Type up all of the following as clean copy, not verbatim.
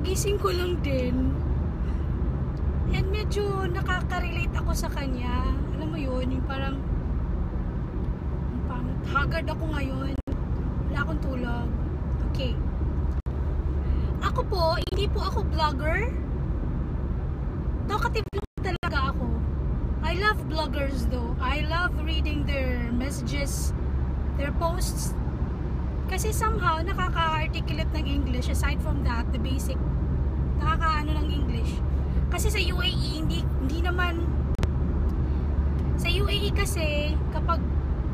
Kakagising ko lang din. And medyo nakaka-relate ako sa kanya. Alam mo yun, yung parang haggard ako ngayon. Wala akong tulog. Okay. Ako po, hindi po ako vlogger. Talkative lang talaga ako. I love vloggers though. I love reading their messages, their posts. Kasi somehow, nakaka-articulate ng English. Aside from that, the basic, nakaka-ano ng English. Kasi sa UAE, hindi naman, sa UAE kasi, kapag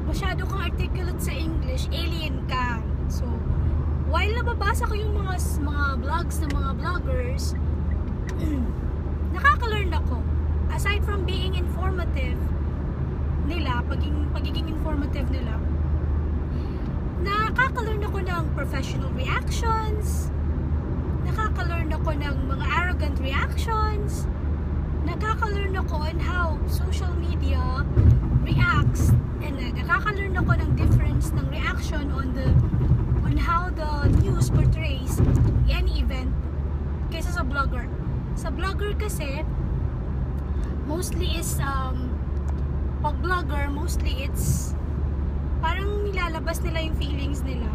masyado kang articulate sa English, alien ka. So, while nababasa ko yung mga vlogs ng mga vloggers, nakaka-learn ako. Aside from being informative nila, pagiging informative nila, nakaka-learn ako ng professional reactions, nakaka-learn ako ng mga arrogant reactions, nakaka-learn ako on how social media reacts, and nakaka-learn ako ng difference ng reaction on how the news portrays any event kaysa sa vlogger. Sa vlogger kasi mostly is pag vlogger, mostly it's parang nilalabas nila yung feelings nila.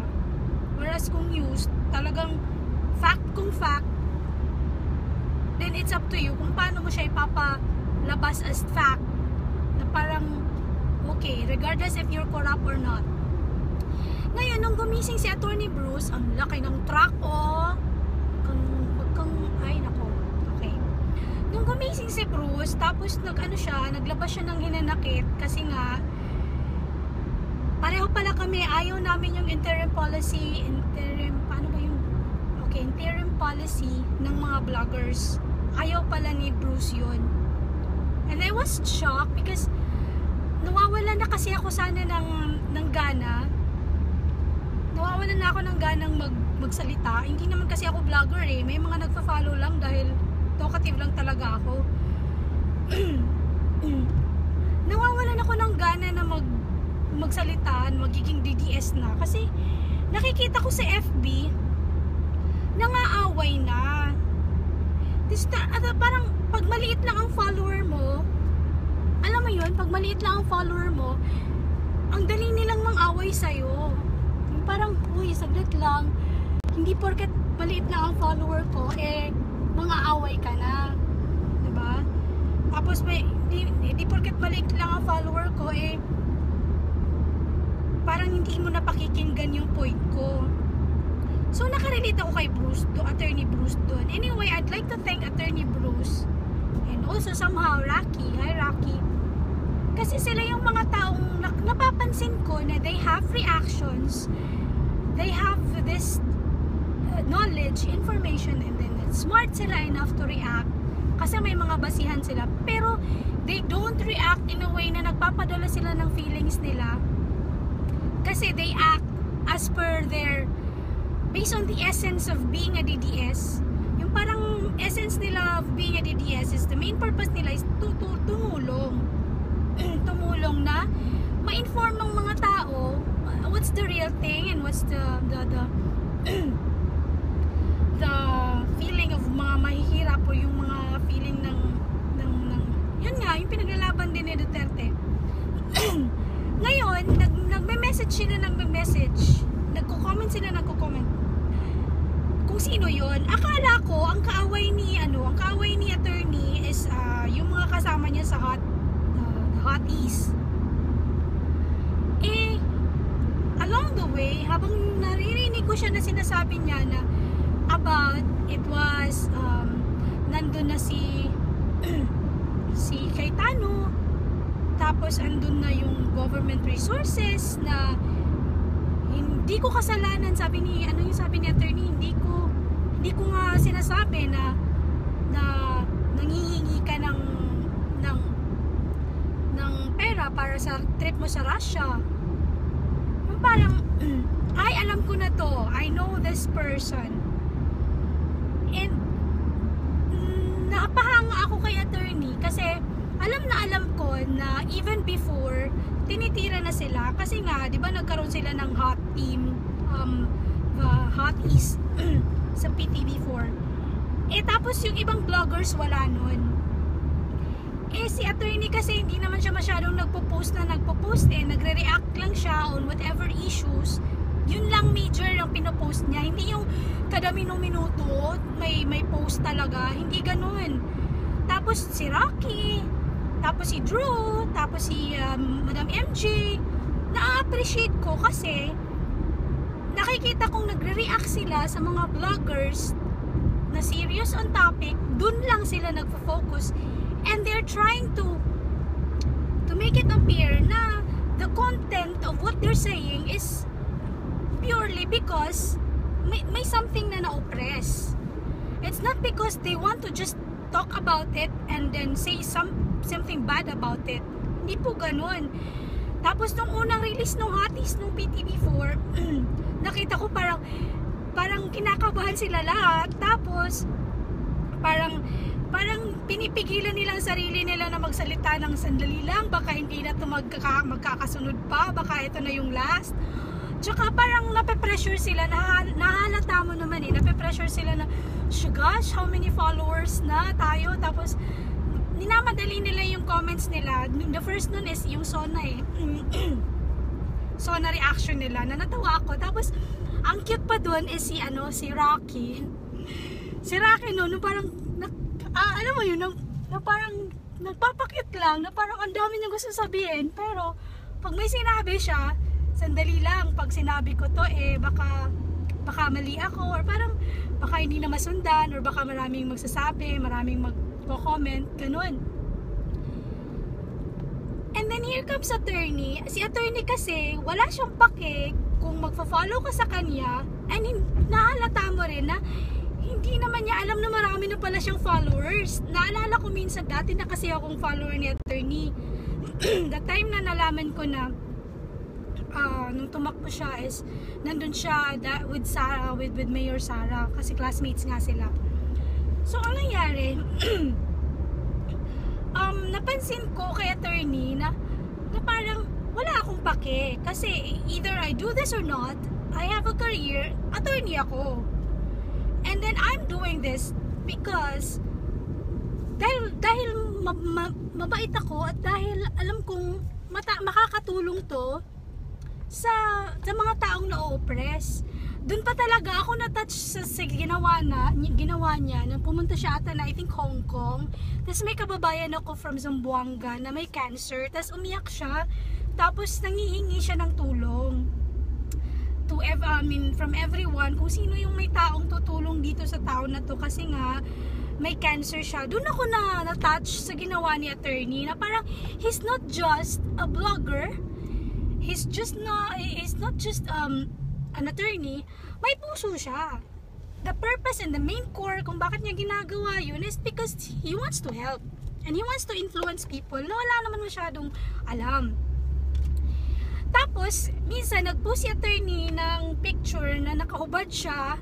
Whereas kung news, talagang fact kung fact, then it's up to you kung paano mo siya ipapalabas as fact. Na parang, okay, regardless if you're corrupt or not. Ngayon, nung gumising si Attorney Bruce, ang laki ng truck, ay nako, okay. Nung gumising si Bruce, tapos naglabas siya ng hinanakit kasi nga, pareho pala kami, ayaw namin yung interim policy ng mga vloggers. Ayaw pala ni Bruce yun. And I was shocked because nawawala na kasi ako sana ng gana. Nawawalan na ako ng ganang magsalita. Hindi naman kasi ako vlogger eh. May mga nagfa-follow lang dahil talkative lang talaga ako. Nawawalan ako ng gana na magsalita, magiging DDS na. Kasi nakikita ko sa FB, nangaaway na. Parang pag maliit lang ang follower mo, alam mo yun, pag maliit lang ang follower mo, ang dali nilang mang-away sa'yo. Parang, uy, saglit lang. Hindi porket maliit lang ang follower ko, mang-aaway ka na. Diba? Tapos, hindi porket maliit lang ang follower ko, parang hindi mo napakikinggan yung point ko. So, nakarelate ako kay Bruce, Attorney Bruce doon. Anyway, I'd like to thank Attorney Bruce and also somehow Rocky. Hi, Rocky. Kasi sila yung mga taong napapansin ko na they have reactions, they have this knowledge, information, and then smart sila enough to react kasi may mga basihan sila. Pero, they don't react in a way na nagpapadala sila ng feelings nila. Kasi they act as per their, based on the essence of being a DDS. Yung parang essence nila of being a DDS is, the main purpose nila is tumulong. Tumulong na ma-inform ng mga tao what's the real thing and what's the feeling of mga mahihirap o yung mga feeling ng yun nga, yung pinaglalaban din ni Duterte. Ngayon, nagme-message sila, nagko-comment sila, kung sino yun. Akala ko, ang kaaway ni attorney is yung mga kasama niya sa hotties. Along the way, habang naririnig ko siya na sinasabi niya na about, it was, nandun na si Cayetano, tapos andun na yung government resources na hindi ko kasalanan, sabi ni attorney, hindi ko nga sinasabi na nangihingi ka ng pera para sa trip mo sa Russia. Parang, ay, alam ko na to, I know this person. And napahanga ako kay attorney kasi alam ko na even before tinitira na sila kasi nga 'di ba nagkaroon sila ng hot team hot east sa PTV4. Tapos yung ibang vloggers wala nun. Si attorney kasi hindi naman siya masyadong nagpo-post, nagre-react lang siya on whatever issues. Yun lang major ang pinopost niya. Hindi yung kada minuto may post talaga. Hindi ganun. Tapos si Rocky, tapos si Drew, tapos si Madam MJ, na-appreciate ko kasi nakikita kong nagre-react sila sa mga vloggers na serious on topic. Dun lang sila nagfo-focus. And they're trying to make it appear na the content of what they're saying is purely because may something na na-oppress. It's not because they want to just talk about it and then say something bad about it. Hindi po ganun. Tapos nung unang release nung Hotties nung PTV4, nakita ko parang kinakabahan sila lahat. Tapos parang pinipigilan nila ang sarili nila na magsalita ng sandali lang, baka hindi na ito magkakasunod pa, baka ito na yung last. Tsaka parang nape-pressure sila, nahalata mo naman nape-pressure sila na, gosh, how many followers na tayo? Tapos ninamadali nila yung comments nila. The first nun is yung Sona Sona reaction nila, na natawa ako. Tapos ang cute pa dun is si Rocky. Si Rocky nung parang alam mo yun, na parang nagpapakit lang, na parang ang dami niyang gusto sabihin, pero pag may sinabi siya, sandali lang, pag sinabi ko to, baka mali ako, or parang baka hindi na masundan, or baka maraming magsasabi, maraming magko-comment, ganun. And then here comes attorney. Si attorney kasi, wala siyang pake kung magfa-follow ka sa kanya, and nahalata mo rin na hindi naman niya alam na marami na pala siyang followers. Naalala ko minsan, dati na kasi akong follower ni attorney. The time na nalaman ko na nung tumakbo siya is nandun siya with Sarah, with Mayor Sarah, kasi classmates nga sila. So ang nangyari, napansin ko kay attorney na parang wala akong pake, kasi either I do this or not, I have a career, attorney ako. And then I'm doing this because dahil mabait ako, at dahil alam kong makakatulong to sa mga taong na-oppress. Doon pa talaga ako na-touch sa ginawa niya nang pumunta siya ata na I think Hong Kong. Tapos may kababayan ako from Zamboanga na may cancer. Tapos umiyak siya. Tapos nangihingi siya ng tulong. From everyone, kung sino yung may taong tutulong dito sa tao na to, kasi nga may cancer siya. Doon ako na-touch sa ginawa ni attorney, na parang he's not just a blogger, he's not just an attorney, may puso siya. The purpose and the main core kung bakit niya ginagawa yun is because he wants to help and he wants to influence people na wala naman masyadong alam. Tapos, minsan nag-post si attorney ng picture na nakahubad siya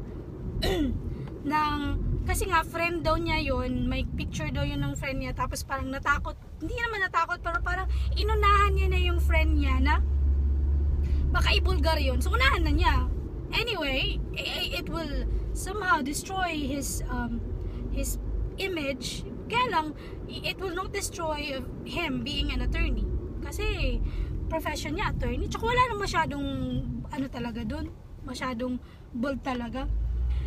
kasi nga friend daw niya yun, may picture daw yun ng friend niya, tapos parang natakot, hindi naman natakot, pero parang inunahan niya na yung friend niya na baka ibulgar yun, so unahan na niya. Anyway, it will somehow destroy his image, kaya lang it will not destroy him being an attorney, kasi profession niya attorney, tsaka wala nang masyadong talaga dun, masyadong bold talaga.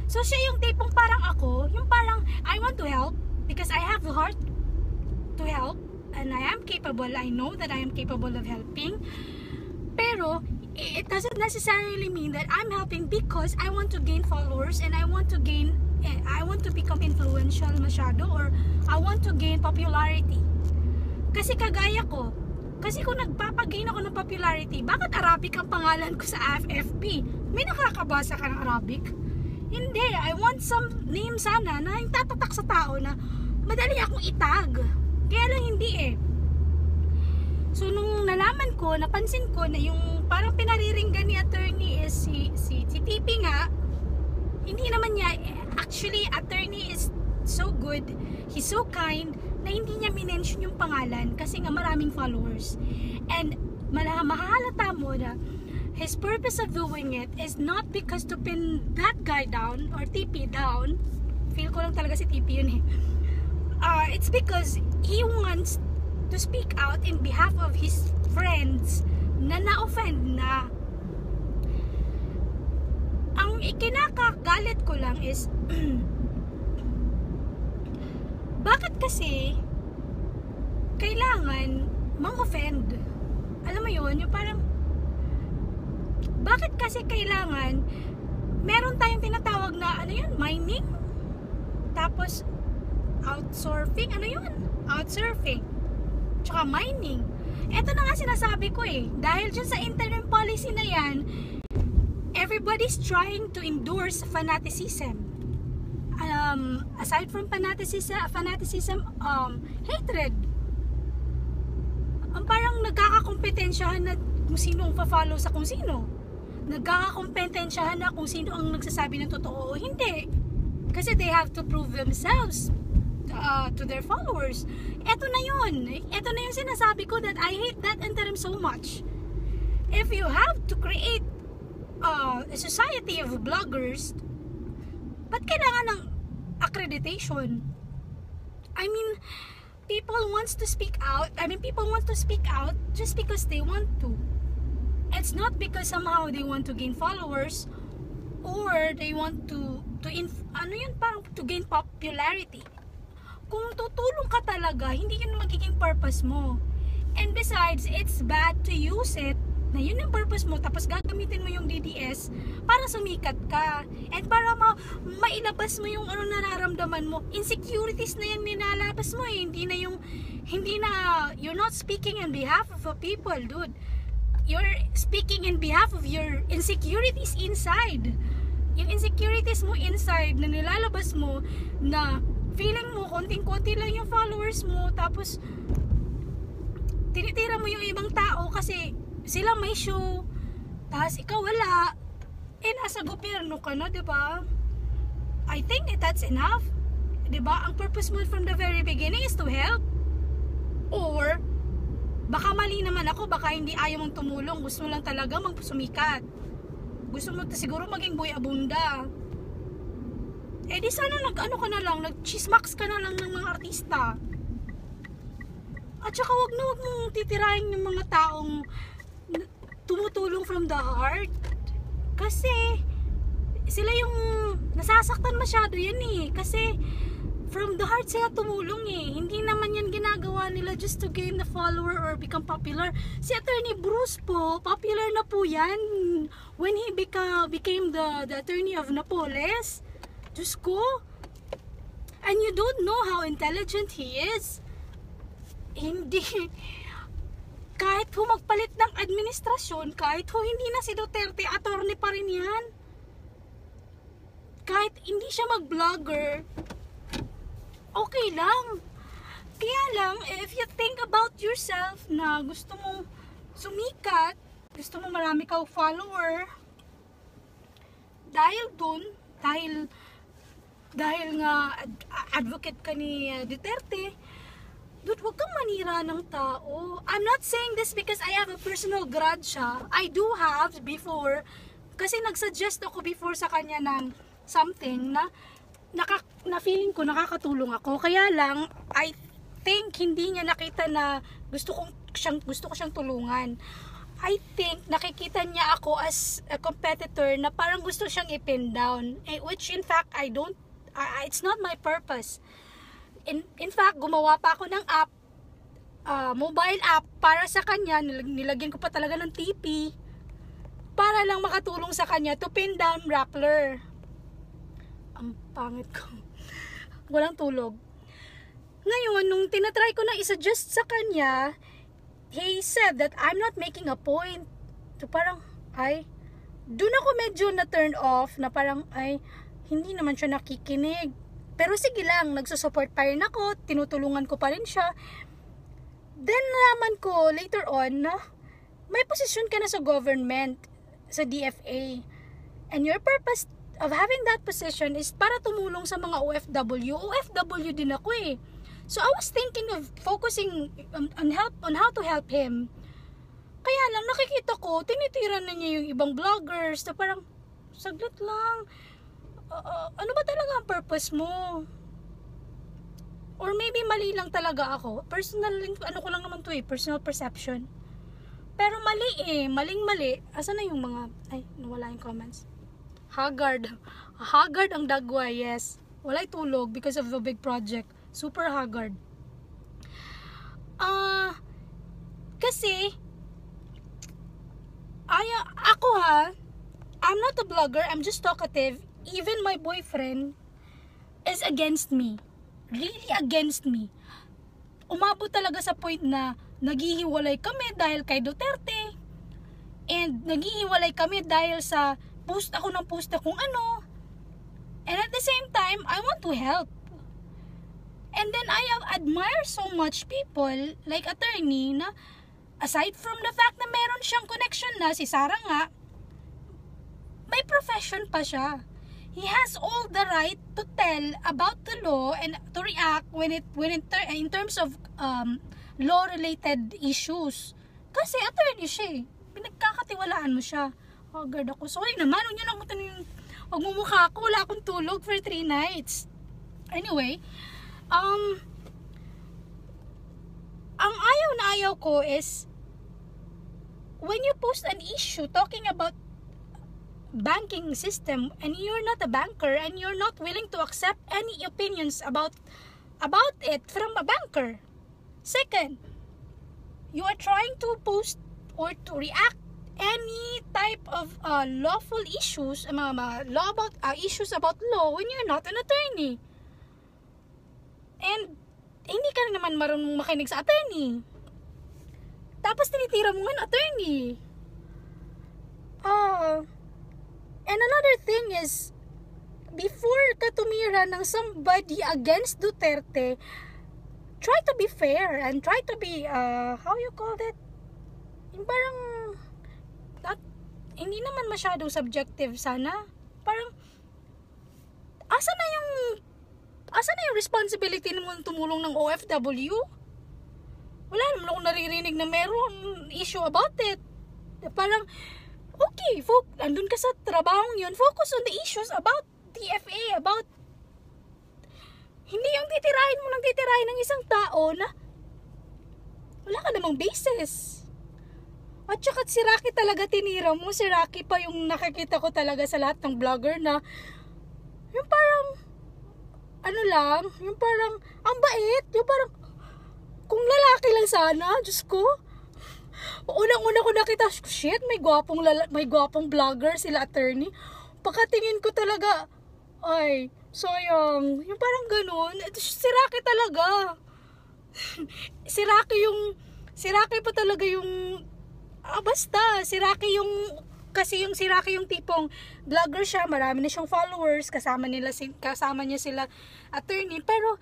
So siya yung tipong parang ako, yung parang I want to help because I have the heart to help and I am capable, I know that I am capable of helping, pero it doesn't necessarily mean that I'm helping because I want to gain followers and I want to become influential masyado, or I want to gain popularity. Kasi kagaya ko, kasi kung nagpapagain ako ng popularity, bakit Arabic ang pangalan ko sa FFB? May nakakabasa ka ng Arabic? Hindi, I want some name sana na yung tatatak sa tao na madali akong itag. Kaya lang hindi eh. So nung nalaman ko, napansin ko na yung parang pinariringgan ni attorney is si TP nga, hindi naman niya, actually attorney is so good, he's so kind, na hindi niya minention yung pangalan kasi nga maraming followers. And mahahalata mo na his purpose of doing it is not because to pin that guy down or TP down feel ko lang talaga si TP yun eh. It's because he wants to speak out in behalf of his friends na na-offend na. Ang ikinakagalit ko lang is bakit kasi kailangan mang-offend? Alam mo yun, yung parang bakit kasi kailangan meron tayong tinatawag na ano yun, mining, tapos outsourcing, ano yun, outsurfing, tsaka mining. Eto na nga sinasabi ko eh, dahil dyan sa interim policy na yan, everybody's trying to endorse fanaticism. Aside from fanaticism, hatred. Parang nagkakakompetensyahan na kung sino ang pa-follow sa kung sino. Nagkakakompetensyahan na kung sino ang nagsasabi ng totoo o hindi. Kasi they have to prove themselves to their followers. Eto na yun. Eto na yung sinasabi ko that I hate that interim so much. If you have to create a society of bloggers, ba't kailangan ng accreditation? I mean, people want to speak out just because they want to. It's not because somehow they want to gain followers or they want to gain popularity. Kung tutulong ka talaga, hindi yun magiging purpose mo. And besides, it's bad to use it na yun yung purpose mo, tapos gagamitin mo yung DDS para sumikat ka and para mailabas mo yung ano nararamdaman mo. Insecurities na yan nilalabas mo eh. You're not speaking on behalf of a people, dude. You're speaking in behalf of your insecurities inside. Yung insecurities mo inside na nilalabas mo, na feeling mo konting-konti lang yung followers mo, tapos tinitira mo yung ibang tao kasi sila may show, tapos ikaw wala, nasa gobyerno ka na, diba? I think that's enough, diba? Ang purpose mo from the very beginning is to help. Or baka mali naman ako, baka hindi ayaw mong tumulong, gusto mo lang talaga magsumikat, gusto mo siguro maging boy abunda. Di sana nag-chismax ka na lang ng mga artista. At saka wag mong titirahin yung mga taong tumutulong from the heart. Kasi sila yung nasasaktan masyado yan eh. Kasi from the heart sila tumulong eh. Hindi naman yan ginagawa nila just to gain the follower or become popular. Si Attorney Bruce po, popular na po yan when he became the attorney of Napoles. Diyos ko. And you don't know how intelligent he is. Hindi. Kahit ho magpalit ng administrasyon, kahit ho hindi na si Duterte, attorney pa rin yan. Kahit hindi siya mag-vlogger, okay lang. Kaya lang, if you think about yourself na gusto mong sumikat, gusto mong marami kang follower, dahil nga advocate ka ni Duterte, dude, huwag kang manira ng tao. I'm not saying this because I have a personal grudge siya. I do have before, kasi nagsuggest ako before sa kanya ng something na feeling ko nakakatulong ako. Kaya lang, I think hindi niya nakita na gusto ko siyang tulungan. I think nakikita niya ako as a competitor na parang gusto siyang i-pin down, which in fact it's not my purpose. In fact, gumawa pa ako ng app, mobile app para sa kanya. Nilagyan ko pa talaga ng TP para lang makatulong sa kanya to pin down Rappler. Ang pangit ko. Walang tulog. Ngayon, nung tinatry ko na isuggest sa kanya, he said that I'm not making a point. So parang, doon ako medyo na-turn off na parang, hindi naman siya nakikinig. Pero sige lang, nagsusupport pa rin ako, tinutulungan ko pa rin siya. Then nalaman ko later on na may posisyon ka na sa government, sa DFA. And your purpose of having that position is para tumulong sa mga OFW. OFW din ako eh. So I was thinking of focusing on how to help him. Kaya lang nakikita ko, tinitira na niya yung ibang vloggers na parang, saglit lang. Ano ba talaga ang purpose mo? Or maybe mali lang talaga ako. Personal, ano ko lang naman to personal perception. Pero mali maling-mali. Asa na yung mga, nawala yung comments. Haggard ang dagwa, yes. Walay tulog because of the big project. Super haggard. Kasi, ako I'm not a blogger, I'm just talkative. Even my boyfriend is against me. Really against me. Umabot talaga sa point na naghihiwalay kami dahil kay Duterte. And naghihiwalay kami dahil sa post ako kung ano. And at the same time, I want to help. And then I admire so much people like attorney na aside from the fact na meron siyang connection na si Sarah nga, may profession pa siya. He has all the right to tell about the law and to react in terms of law-related issues. Kasi attorney siya pinagkakatiwalaan mo siya. Haggard ako. Sorry naman, huwag mo mukha ako. Wala akong tulog for 3 nights. Anyway, ang ayaw na ayaw ko is when you post an issue talking about banking system and you're not a banker and you're not willing to accept any opinions about it from a banker. Second, you are trying to post or to react any type of lawful issues, issues about law when you're not an attorney. And hindi ka naman marunong makinig sa attorney. Tapos tinitira mo nga attorney. And another thing is, before ka tumira ng somebody against Duterte, try to be fair and try to be, how you call that? Yung parang, hindi naman masyadong subjective sana. Parang, asa na yung responsibility mo tumulong ng OFW? Wala naman ako naririnig na meron issue about it. Parang, okay, andun ka sa trabahong yun, focus on the issues about TFA, about hindi yung titirahin ng isang tao na wala ka namang basis. At saka si Rocky talaga tinira mo. Si Rocky pa yung nakikita ko talaga sa lahat ng vlogger na yung parang yung parang ang bait, yung parang kung lalaki lang sana, Diyos ko. Unang-una ko nakita, shit, may gwapong vlogger sila attorney. Pagkatingin ko talaga, ay, sayang. Yung parang ganun. Si Rocky talaga. si Rocky pa talaga yung, basta, si Rocky yung tipong vlogger siya, marami na siyang followers, kasama niya sila attorney, pero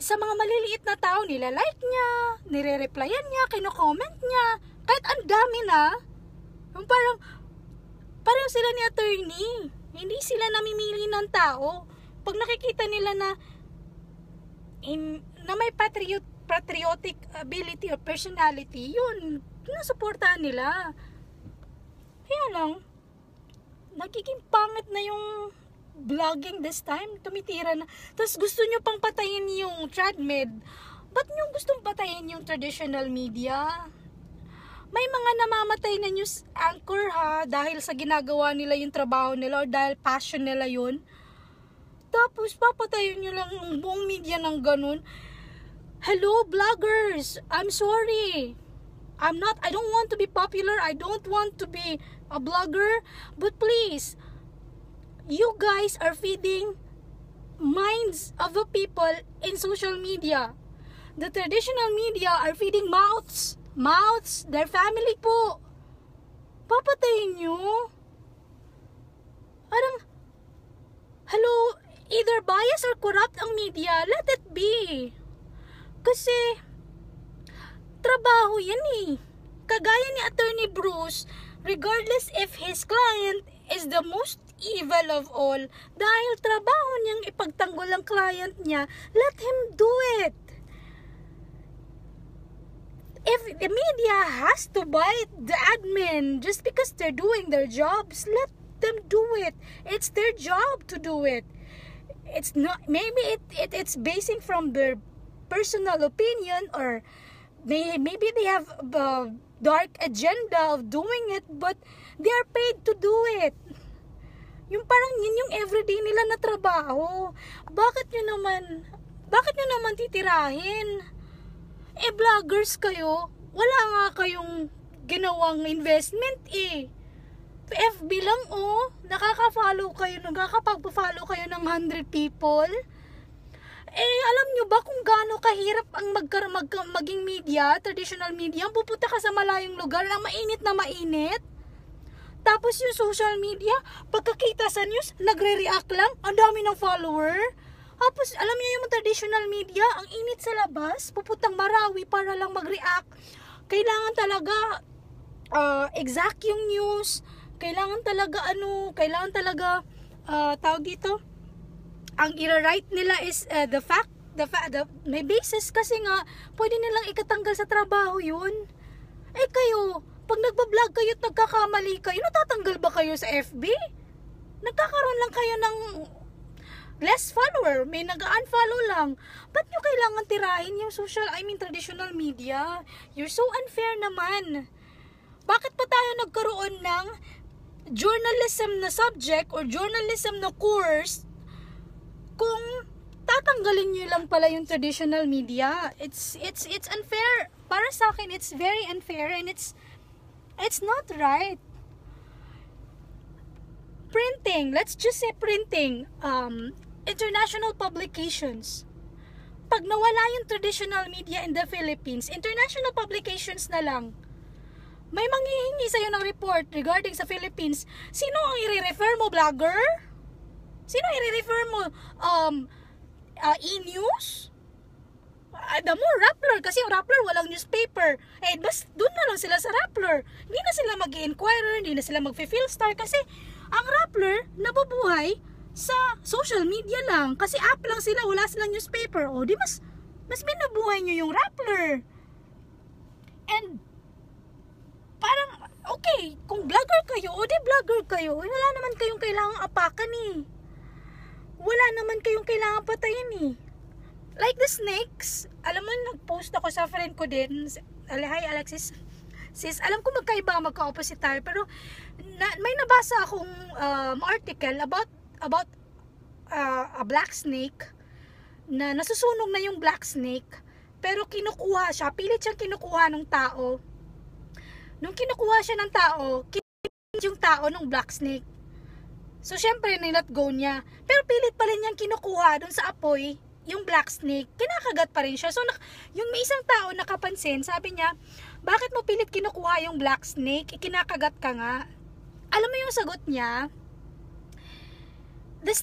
sa mga maliliit na tao, nila-like niya, nire-replyan niya, kino-comment niya, kahit ang dami na, yung parang sila ni attorney, hindi sila namimili ng tao. Pag nakikita nila na may patriotic ability or personality, yun, nasuportahan nila. Kaya lang, nagiging pangit na yung vlogging this time. Tumitira na. Tapos gusto nyo pang patayin yung TradMed. Ba't nyo gustong patayin yung traditional media? May mga namamatay na news anchor dahil sa ginagawa nila yung trabaho nila or dahil passion nila yun. Tapos papatayin nyo lang yung buong media ng ganun. Hello vloggers, I'm sorry. I don't want to be popular. I don't want to be a blogger. But please, you guys are feeding minds of the people in social media. The traditional media are feeding mouths, their family po. Papatayin nyo. Parang, hello, either bias or corrupt ang media, let it be. Kasi, trabaho yan eh. Kagaya ni Attorney Bruce, regardless if his client is the most evil of all, dahil trabaho niyang ipagtanggol ang client niya, let him do it. If the media has to bite the admin just because they're doing their jobs, let them do it. It's their job to do it. It's not, maybe it's basing from their personal opinion, or maybe they have a dark agenda of doing it, but they are paid to do it. Yung parang yun yung everyday nila na trabaho. Bakit nyo naman titirahin? Vloggers kayo, wala nga kayong ginawang investment FB lang nakaka-follow kayo ng 100 people. Alam nyo ba kung gaano kahirap ang maging media, traditional media? Pupunta ka sa malayong lugar, ang mainit na mainit. Tapos yung social media, pagkakita sa news, nagre-react lang, ang dami ng follower. Tapos alam niyo yung traditional media, ang init sa labas, pupuntang Marawi para lang mag-react. Kailangan talaga exact yung news. Kailangan talaga tawag dito, ang i-write nila is the fact, may basis, kasi nga pwede nilang ikatanggal sa trabaho yun. Kayo, pag nagbablog kayo at nagkakamali kayo, natatanggal ba kayo sa FB? Nagkakaroon lang kayo ng less follower, may nag-unfollow lang. Ba't nyo kailangan tirahin yung traditional media? You're so unfair naman. Bakit pa tayo nagkaroon ng journalism na subject or journalism na course kung tatanggalin nyo lang pala yung traditional media? It's unfair. Para sa akin, it's very unfair, and it's not right. Printing, let's just say printing, international publications. Pag nawala yung traditional media in the Philippines, international publications na lang. May manghihingi sa'yo ng report regarding sa Philippines. Sino ang i-refer mo, vlogger? Sino ang i-refer mo? E-news? The more Rappler, kasi yung Rappler walang newspaper. Bas doon na lang sila sa Rappler. Hindi na sila mag-i-inquirer, hindi na sila mag-Philstar, kasi ang Rappler nabubuhay sa social media lang. Kasi app lang sila, wala silang newspaper. Di mas binubuhay nyo yung Rappler. And parang, okay, kung vlogger kayo, di vlogger kayo. Wala naman kayong kailangang apakan Wala naman kayong kailangang patayin Like the snakes. Alam mo, nag-post ako sa friend ko din. Hi Alexis. Sis, alam ko magka-opposite tayo, pero may nabasa akong article about a black snake na nasusunog na yung black snake, pero kinukuha siya, pilit siyang kinukuha ng tao. Nung kinukuha siya ng tao, yung tao ng black snake. So syempre nilet go niya, pero pilit pa rin niyang kinukuha dun sa apoy yung black snake, kinakagat pa rin siya. So yung may isang tao nakapansin, sabi niya, bakit mo pilit kinukuha yung black snake? Kinakagat ka nga. Alam mo yung sagot niya? The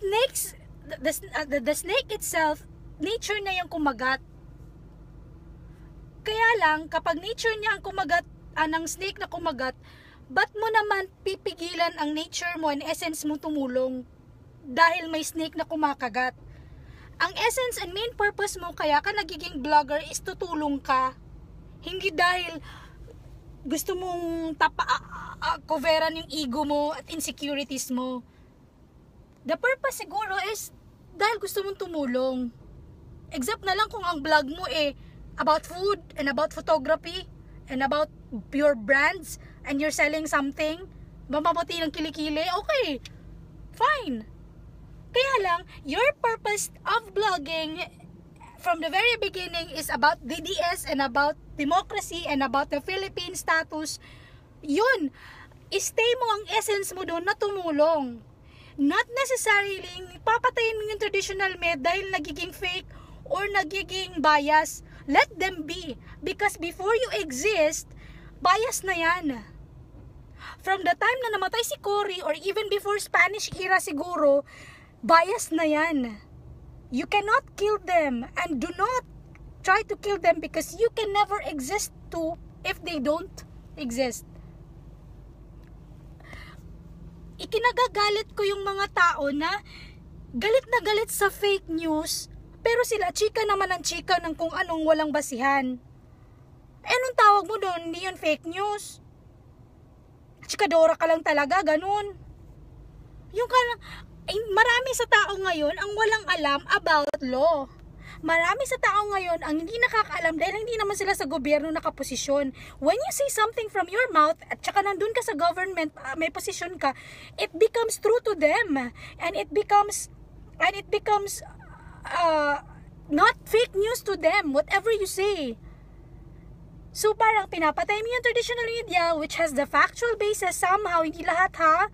snake itself, nature na yung kumagat. Kaya lang, kapag nature niya ang kumagat, ng snake na kumagat, ba't mo naman pipigilan ang nature mo, ang essence mo tumulong? Dahil may snake na kumakagat. Ang essence and main purpose mo kaya ka nagiging vlogger is tutulong ka. Hindi dahil gusto mong coveran yung ego mo at insecurities mo. The purpose siguro is dahil gusto mong tumulong. Except na lang kung ang vlog mo about food and about photography and about pure brands and you're selling something, mapaputi ng kilikili, okay, fine. Kaya lang, your purpose of vlogging from the very beginning is about DDS and about democracy and about the Philippine status. Yun, stay mo ang essence mo doon na tumulong. Not necessarily papatayin mo yung traditional med dahil nagiging fake or nagiging bias. Let them be. Because before you exist, bias na yan. From the time na namatay si Cory or even before Spanish era siguro, bias na yan. You cannot kill them and do not try to kill them because you can never exist too if they don't exist. Ikinagagalit ko yung mga tao na galit sa fake news, pero sila chika naman ang chika ng kung anong walang basihan. Anong tawag mo doon? Hindi yun fake news. Chikadora ka lang talaga, ganun. Yung ka lang, marami sa tao ngayon ang walang alam about law. Marami sa tao ngayon ang hindi nakakaalam dahil hindi naman sila sa gobyerno nakaposisyon. When you say something from your mouth at saka nandun ka sa government, may posisyon ka, it becomes true to them. And it becomes not fake news to them, whatever you say. So parang pinapatay mo yung traditional media which has the factual basis somehow, hindi lahat ha,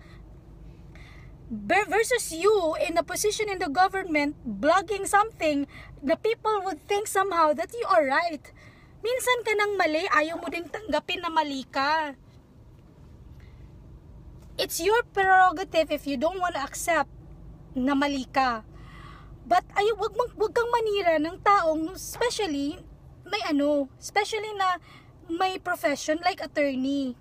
versus you in a position in the government blogging something, the people would think somehow that you are right. Minsan ka nang mali, ayaw mo din tanggapin na mali ka. It's your prerogative if you don't want to accept na mali ka. But wag kang manira ng taong especially na may profession like attorney.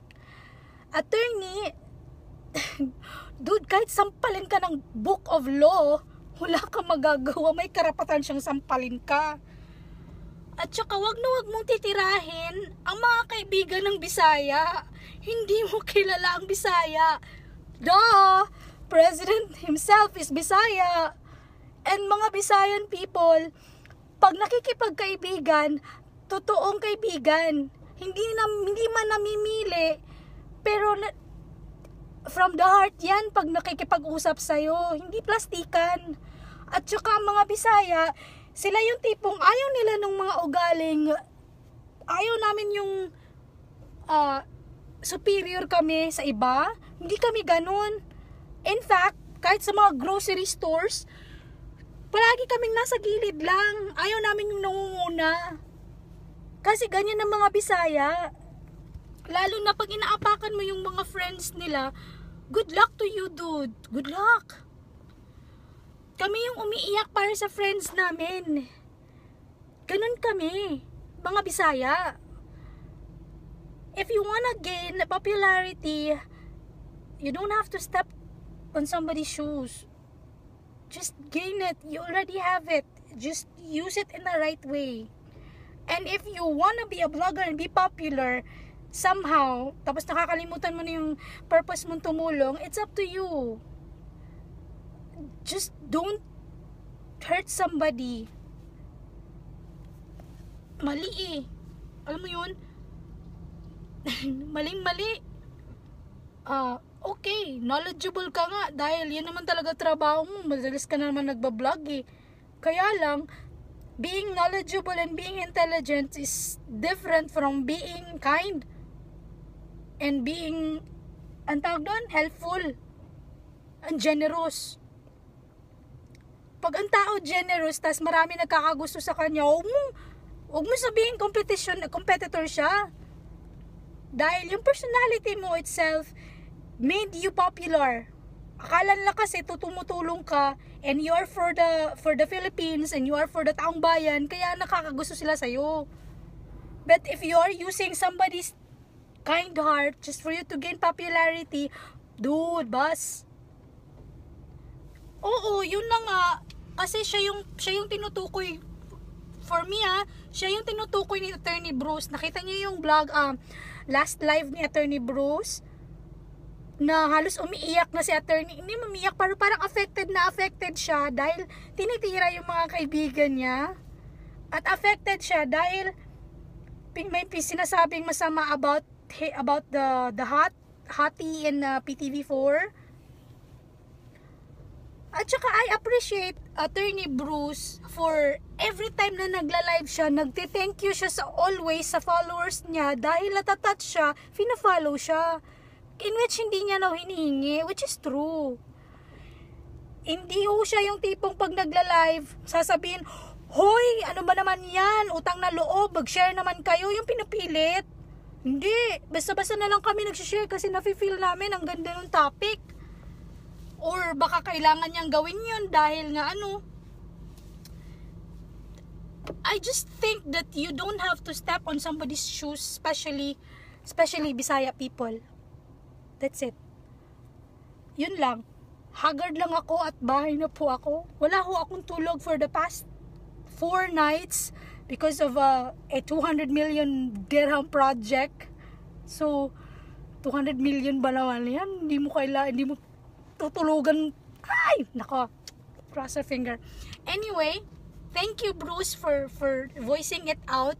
Dude, kahit sampalin ka ng book of law, wala kang magagawa, may karapatan siyang sampalin ka. At saka wag mong titirahin ang mga kaibigan ng Bisaya. Hindi mo kilala ang Bisaya. Duh! President himself is Bisaya. And mga Bisayan people, pag nakikipagkaibigan, totoong kaibigan. Hindi man namimili, pero from the heart yan pag nakikipag-usap sa'yo, hindi plastikan. At saka mga Bisaya, sila yung tipong ayaw nila ng mga ugaling, ayaw namin yung superior kami sa iba. Hindi kami ganun. In fact, kahit sa mga grocery stores, palagi kaming nasa gilid lang. Ayaw namin yung nangunguna. Kasi ganyan ang mga Bisaya. Lalo na pag inaapakan mo yung mga friends nila, good luck to you, dude. Good luck. Kami yung umiiyak para sa friends namin. Ganun kami, mga Bisaya. If you wanna gain popularity, you don't have to step on somebody's shoes. Just gain it. You already have it. Just use it in the right way. And if you wanna be a blogger and be popular, somehow, tapos nakakalimutan mo na yung purpose mong tumulong, it's up to you. Just don't hurt somebody. Mali eh. Alam mo yun? Maling-mali. Okay, knowledgeable ka nga dahil yun naman talaga trabaho mo. Madalas ka naman nagbablog eh. Kaya lang, being knowledgeable and being intelligent is different from being kind and being, ang tawag doon, helpful and generous. Pag ang tao generous, tas marami nagkakagusto sa kanya, huwag mo sabihin competitor siya. Dahil yung personality mo itself made you popular. Akala nila kasi tumutulong ka and you are for the Philippines and you are for the taong bayan, kaya nakakagusto sila sa'yo. But if you are using somebody's kind heart just for you to gain popularity, dude, boss. Oo, yun na nga. Kasi siya yung tinutukoy. For me siya yung tinutukoy ni Attorney Bruce. Nakita niyo yung vlog, last live ni Attorney Bruce, na halos umiiyak na si attorney. Hindi umiiyak, parang affected siya dahil tinitira yung mga kaibigan niya. At affected siya dahil may sinasabing masama about the hottie in PTV4. At saka I appreciate Attorney Bruce for every time na nagla-live siya, nagte-thank you siya always sa followers niya dahil natatouch siya, fina-follow siya. In which hindi niya hinihingi, which is true. Hindi siya yung tipong pag nagla-live, sasabihin, hoy, ano ba naman yan? Utang na loob, mag-share naman kayo, yung pinapilit. Hindi, basta-basta na lang kami nag-share kasi nafe-feel namin ang ganda ng topic. Or baka kailangan niyang gawin yun dahil nga I just think that you don't have to step on somebody's shoes, especially Bisaya people. That's it. Yun lang. Haggard lang ako at bahay na po ako. Wala ho akong tulog for the past 4 nights because of a 200 million dirham project. So, 200 million ba naman yan? Hindi mo tutulugan Ay! Nako. Cross our finger. Anyway, thank you, Bruce, for voicing it out.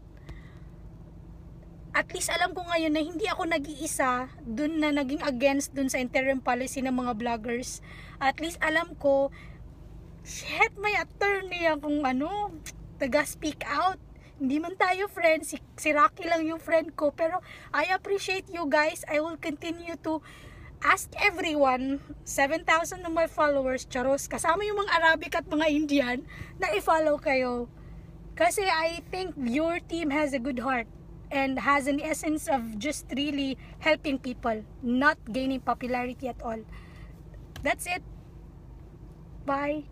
At least alam ko ngayon na hindi ako nag-iisa dun na naging against dun sa interim policy ng mga vloggers. At least alam ko, shit, may attorney akong taga-speak out. Hindi man tayo friends, si Rocky lang yung friend ko. Pero I appreciate you guys. I will continue to ask everyone, 7,000 of my followers, charos, kasama yung mga Arabic at mga Indian, na i-follow kayo. Kasi I think your team has a good heart and has an essence of just really helping people, not gaining popularity at all. That's it. Bye.